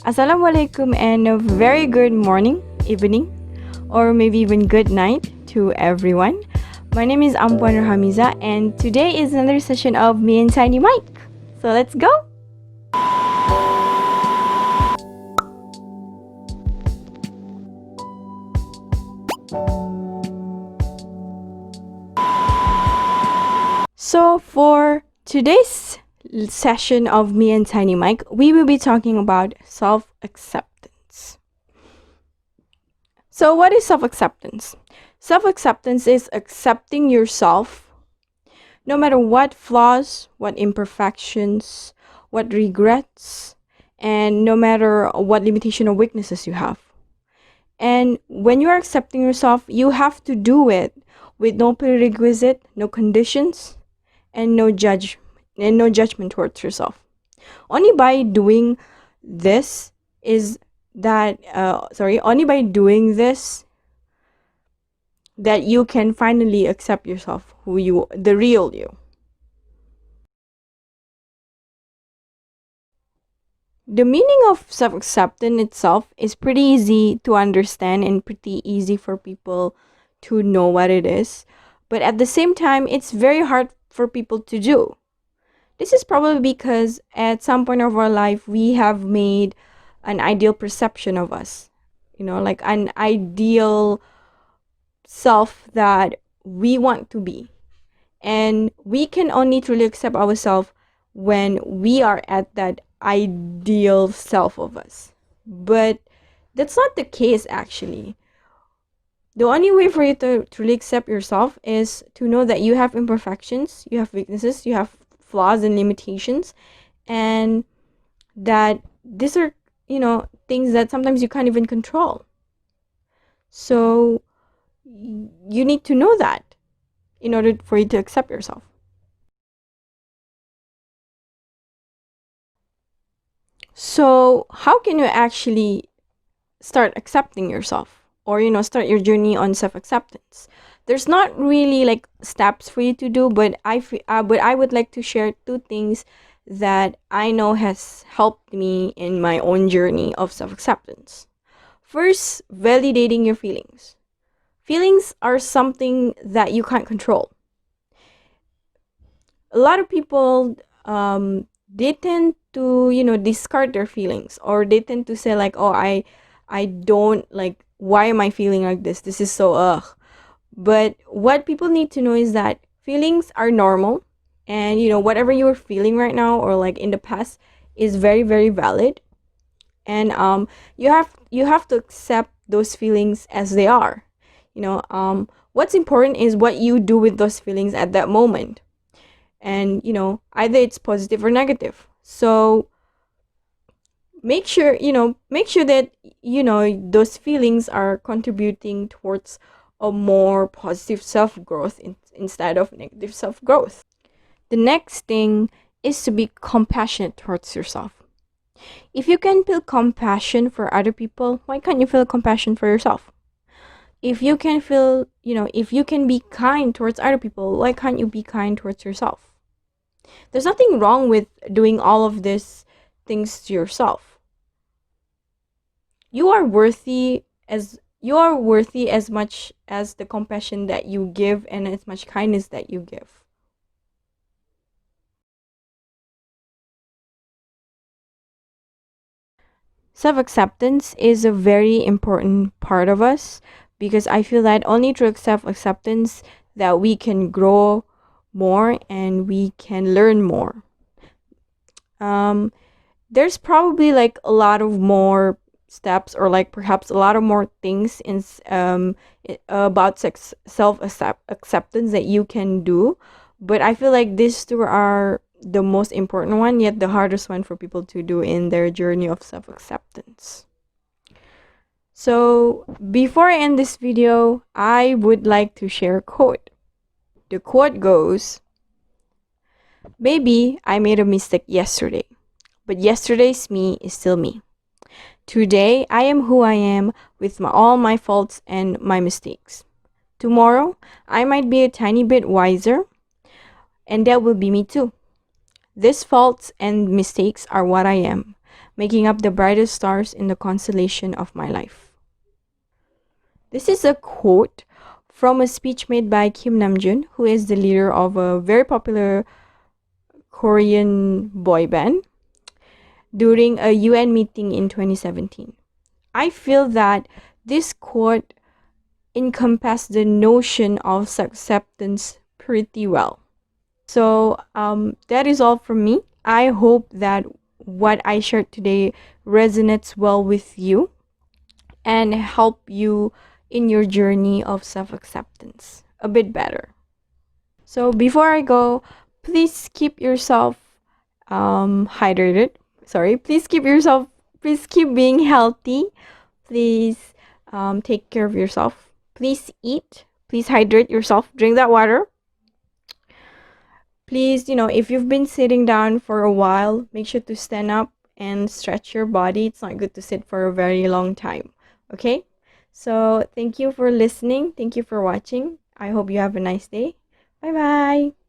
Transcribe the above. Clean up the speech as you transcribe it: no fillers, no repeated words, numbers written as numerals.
Assalamualaikum and a very good morning, evening, or maybe even good night to everyone. My name is Ampuan Nurhameezah and today is another session of me and Tiny Mike. So let's go! So for today's session of me and Tiny Mike, we will be talking about self-acceptance. So what is self-acceptance? Self-acceptance is accepting yourself no matter what flaws, what imperfections, what regrets, and no matter what limitation or weaknesses you have. And when you are accepting yourself, you have to do it with no prerequisite, no conditions, and no judgment towards yourself. Only by doing this that you can finally accept yourself, the real you. The meaning of self-acceptance itself is pretty easy to understand and pretty easy for people to know what it is. But at the same time, it's very hard for people to do. This is probably because at some point of our life, we have made an ideal perception of us. Like an ideal self that we want to be. And we can only truly accept ourselves when we are at that ideal self of us. But that's not the case actually. The only way for you to truly accept yourself is to know that you have imperfections, you have weaknesses, you have flaws and limitations, and that these are, things that sometimes you can't even control. So you need to know that in order for you to accept yourself. So how can you actually start accepting yourself? Or start your journey on self-acceptance. There's not really like steps for you to do, but I would like to share two things that I know has helped me in my own journey of self-acceptance. First, validating your feelings. Feelings are something that you can't control. A lot of people they tend to discard their feelings, or they tend to say like, oh, I don't like, why am I feeling like this? This is so But what people need to know is that feelings are normal, and whatever you're feeling right now or like in the past is very, very valid. And you have to accept those feelings as they are. What's important is what you do with those feelings at that moment. And either it's positive or negative. So make sure that those feelings are contributing towards a more positive self-growth instead of negative self-growth. The next thing is to be compassionate towards yourself. If you can feel compassion for other people, why can't you feel compassion for yourself? If you can feel, if you can be kind towards other people, why can't you be kind towards yourself? There's nothing wrong with doing all of these things to yourself. You are worthy as much as the compassion that you give and as much kindness that you give. Self-acceptance is a very important part of us, because I feel that only through self-acceptance that we can grow more and we can learn more. There's probably like a lot of more steps, or like perhaps a lot of more things about self-acceptance that you can do, but I feel like these two are the most important one, yet the hardest one for people to do in their journey of self-acceptance. So before I end this video, I would like to share a quote. The quote goes, "Maybe I made a mistake yesterday, but yesterday's me is still me. Today, I am who I am with all my faults and my mistakes. Tomorrow, I might be a tiny bit wiser, and that will be me too. These faults and mistakes are what I am, making up the brightest stars in the constellation of my life. This is a quote from a speech made by Kim Namjoon, who is the leader of a very popular Korean boy band, during a UN meeting in 2017. I feel that this quote encompassed the notion of acceptance pretty well. So that is all from me. I hope that what I shared today resonates well with you and help you in your journey of self-acceptance a bit better. So before I go, please keep yourself hydrated. Sorry, please keep being healthy. Please take care of yourself. Please eat. Please hydrate yourself. Drink that water. Please, if you've been sitting down for a while, make sure to stand up and stretch your body. It's not good to sit for a very long time. Okay? So, thank you for listening. Thank you for watching. I hope you have a nice day. Bye bye.